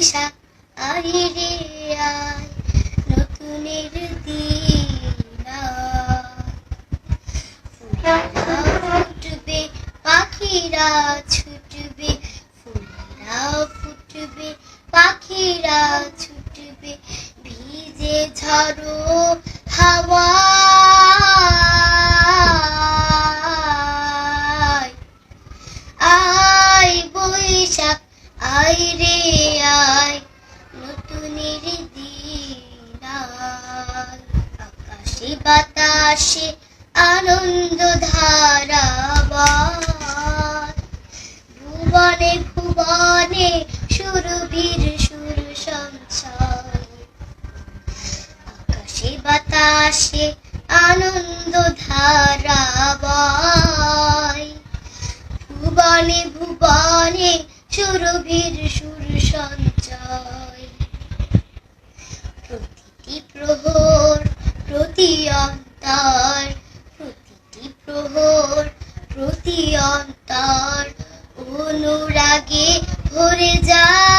বৈশাখ আয় রে আয়, নতুনের দিন আয়। ফুলেরা ফুটবে, পাখিরা ছুটবে, ফুলেরা ফুটবে, পাখিরা ছুটবে, ভিজে ঝড়ো হাওয়ায়। আয় বৈশাখ আয় রে আয়, নতুনের দিন আয়। আকাশে বাতাসে আনন্দ ধারা বয়, ভুবনে ভুবনে সুরভীর সুর সঞ্চয়। আকাশে বাতাসে আনন্দ ধারা বয়, ভুবনে ভুবনে সুরভীর সুর সঞ্চয়। প্রতিটি প্রহর প্রতি অন্তর, প্রতিটি প্রহর প্রতি অন্তর অনুরাগে ভরে যায়।